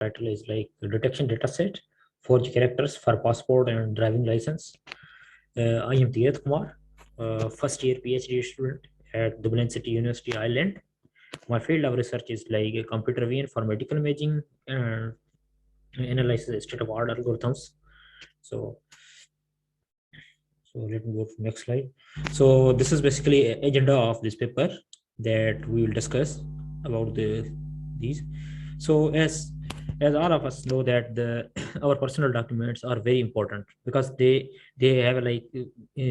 Title is like detection dataset, forged characters for passport and driving license. I am Teerath Kumar, first year PhD student at Dublin City University, Ireland. My field of research is like a computer vision for medical imaging and analysis state of art algorithms. So, so let me go to the next slide. So this is basically agenda of this paper that we will discuss about these. So as all of us know that the our personal documents are very important because they have like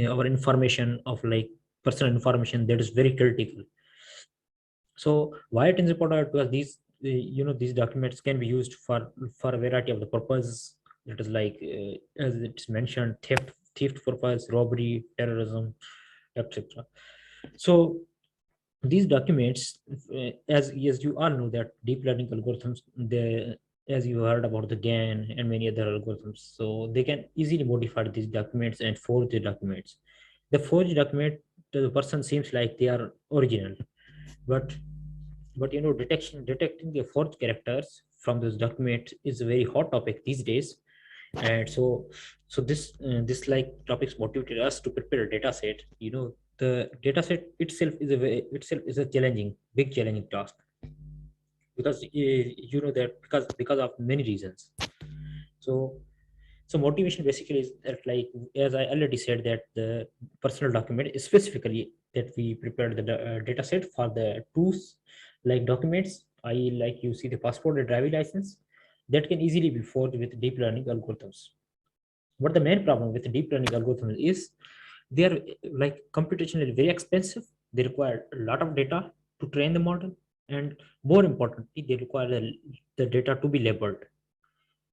our information of like personal information that is very critical. So why it is important? Because these documents can be used for a variety of the purposes. That is like as it's mentioned, theft purpose, robbery, terrorism, etc. So these documents, as you all know that deep learning algorithms, they, as you heard about the GAN and many other algorithms, so they can easily modify these documents and forge the documents. The forged document to the person seems like they are original, but detecting the forged characters from those documents is a very hot topic these days. And this like topics motivated us to prepare a data set. The data set itself is a challenging task, because that because of many reasons. So so motivation basically is that, like as I already said, that the personal document is specifically that we prepared the data set for the tools like documents, like you see the passport and driving license, that can easily be forged with deep learning algorithms. But the main problem with deep learning algorithms is they are like computationally very expensive. They require a lot of data to train the model, and more importantly, they require the data to be labeled.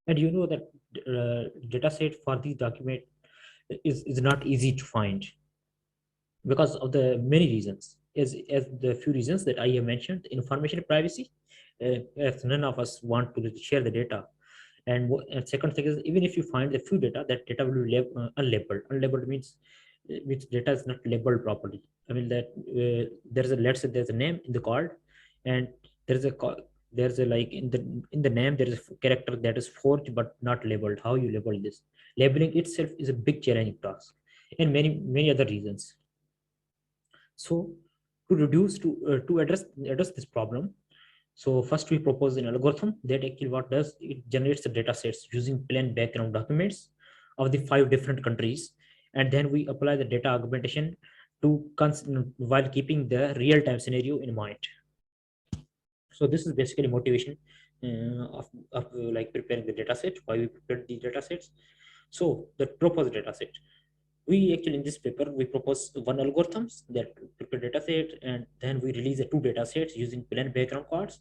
And you know that data set for these document is not easy to find because of the many reasons. As the few reasons that I have mentioned, information privacy, as none of us want to share the data. And second thing is, even if you find the few data, that data will be unlabeled. Unlabeled means which data is not labeled properly. I mean that there's a, let's say there's a name in the card, and there's a there's a like in the name there is a character that is forged but not labeled. How you label this? Labeling itself is a big challenging task, and many other reasons. So to address this problem, so first we propose an algorithm that actually what does, it generates the data sets using plain background documents of the 5 different countries, and then we apply the data augmentation while keeping the real-time scenario in mind. So this is basically motivation of like preparing the data set, why we prepared the data sets. So the proposed data set, we actually in this paper we propose one algorithms that prepare data set, and then we release the 2 data sets using plain background cards.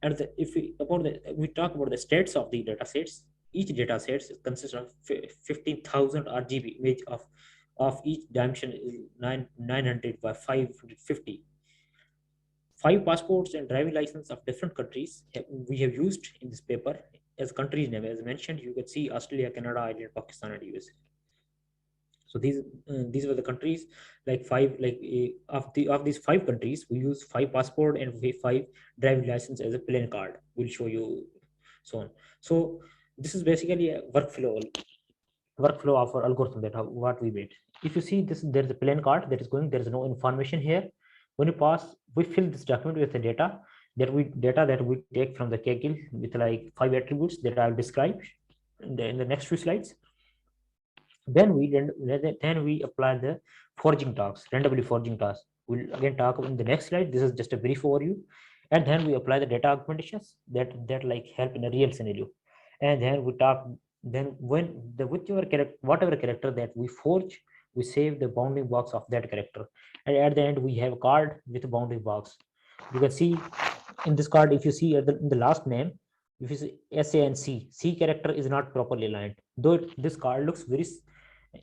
And if we about the we talk about the states of the data sets, each data set consists of 15,000 RGB image of each dimension is 900 by 550. 5 passports and driving license of different countries we have used in this paper as countries name. As mentioned, you can see Australia, Canada, Ireland, Pakistan, and USA. So these were the countries, like five, like of these 5 countries, we use 5 passport and 5 driving license as a plain card. We'll show you so on. So this is basically a workflow of our algorithm that what we made. If you see this, there's a plain card that is going, there is no information here. When you pass, we fill this document with the data that we take from the Kaggle with like 5 attributes that I'll describe in the next few slides. Then we apply the forging tasks, randomly forging tasks. We'll again talk in the next slide. This is just a brief overview. And then we apply the data augmentations that like help in a real scenario. And then we talk, then when the whichever character, whatever character that we forge, we save the bounding box of that character. And at the end, we have a card with a bounding box. You can see in this card, if you see in the last name, if you see SA and C character is not properly aligned. Though this card looks very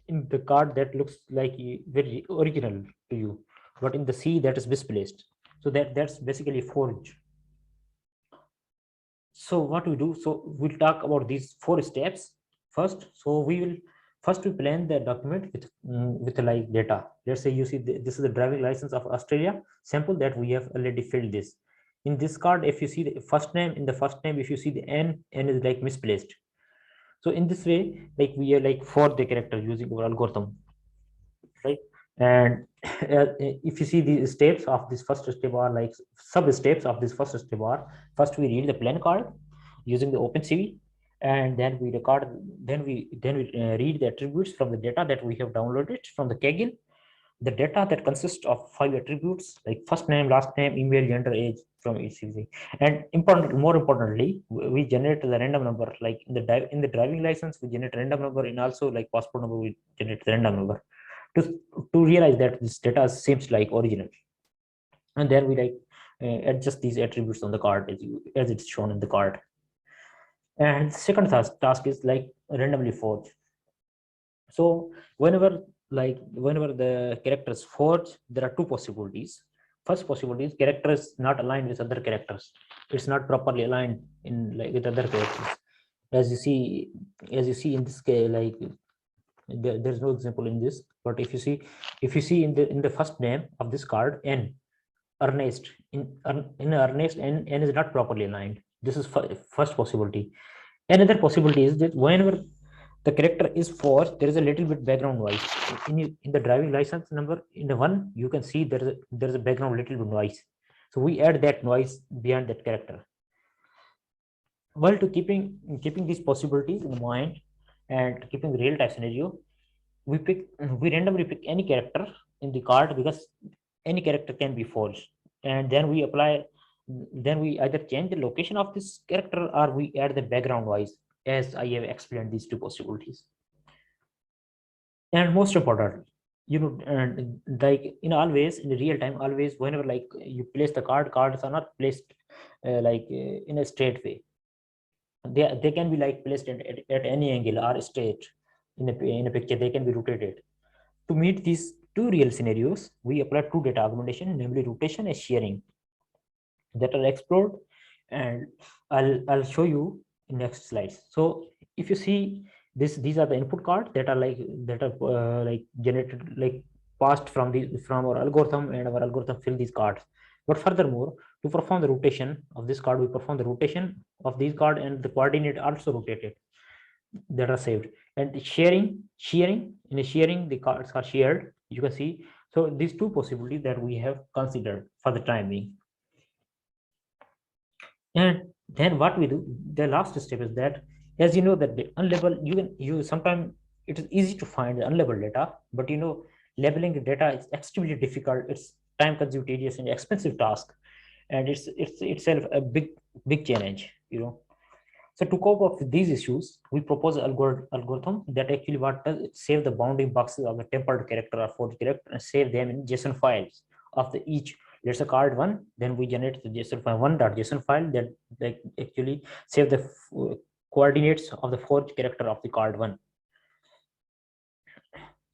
in the card that looks like very original to you, but in the C that is misplaced. So that's basically forge. So what we do, so we'll talk about these 4 steps first. So we plan the document with like data. Let's say you see this is the driving license of Australia sample that we have already filled this. in this card, if you see the first name, in the first name, if you see the n is like misplaced. So in this way, like we are like for the character using our algorithm, right? And if you see the steps of this first step are like sub steps of this first step are: first we read the plan card using the OpenCV, and then we record, then we read the attributes from the data that we have downloaded from the Kaggle, the data that consists of 5 attributes like first name, last name, email, gender, age from each CV. And more importantly, we generate the random number. Like in the driving license, we generate random number, and also like passport number, we generate the random number to realize that this data seems like original. And then we like adjust these attributes on the card as it's shown in the card. And the second task is like randomly forge. So whenever the characters forge, there are two possibilities. First possibility is character is not aligned with other characters. It's not properly aligned in like with other characters. As you see, in this case, like there's no example in this, but if you see in the first name of this card, N, Ernest, in Ernest, N is not properly aligned. This is first possibility. Another possibility is that whenever the character is forced, there is a little bit background noise. In the driving license number, in the one, you can see there's a background little bit noise. So we add that noise behind that character. While to keeping these possibilities in mind and keeping the real time scenario, we randomly pick any character in the card, because any character can be forged, and then we apply, then we either change the location of this character or we add the background noise, as I have explained these two possibilities. And most important, and like always in the real time, always whenever like you place the cards are not placed in a straight way. They can be like placed at any angle or straight in a picture. They can be rotated. To meet these two real scenarios, we apply two data augmentation, namely rotation and shearing, that are explored, and I'll show you in next slides. So if you see this, these are the input cards that are like generated, like passed from our algorithm, and our algorithm fill these cards. But furthermore, to perform the rotation of this card, we perform the rotation of these card, and the coordinate also rotated, that are saved. And shearing in a shearing, the cards are shared, you can see. So these two possibilities that we have considered for the time being. And then what we do, the last step is that, as you know, that the unlabeled, you sometimes it is easy to find the unlabeled data, but labeling the data is extremely difficult. It's time consuming, tedious, and expensive task, and it's itself a big challenge. So to cope up with these issues, we propose an algorithm that actually what does, it save the bounding boxes of the tempered character or forged character and save them in JSON files of the each. Let's say card one, then we generate the JSON file one.json file that like actually save the coordinates of the forged character of the card one.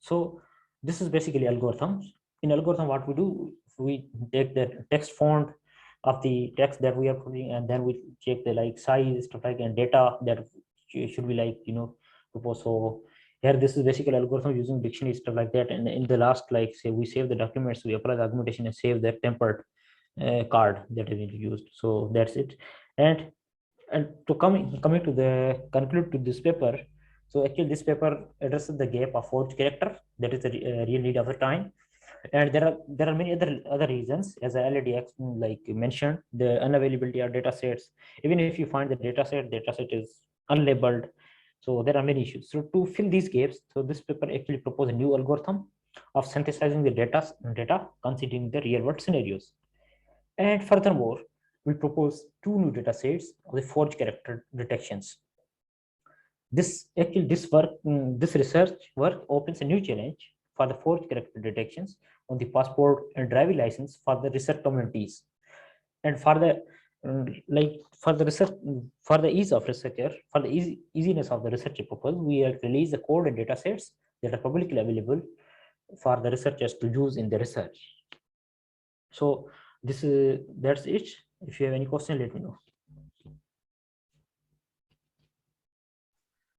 So this is basically algorithms. In algorithm, what we do, we take the text font of the text that we are putting, and then we check the like size, stuff like, and data that should be like propose. So here this is basically algorithm using dictionary, stuff like that. And in the last, like say we save the documents, we apply the augmentation and save the tempered card that is used. So that's it. And to coming to the conclude to this paper. So actually this paper addresses the gap of forged character, that is the real need of the time. And there are many other reasons, as I already like mentioned, the unavailability of data sets. Even if you find the dataset is unlabeled, so there are many issues. So to fill these gaps, so this paper actually proposed a new algorithm of synthesizing the data considering the real world scenarios. And furthermore, we propose two new data sets of the forged character detections. This research work opens a new challenge for the forged character detections on the passport and driving license for the research communities. And for the for the research, for the ease of researcher, for the easiness of the research purpose, we have released the code and data sets that are publicly available for the researchers to use in the research. So that's it. If you have any question, let me know.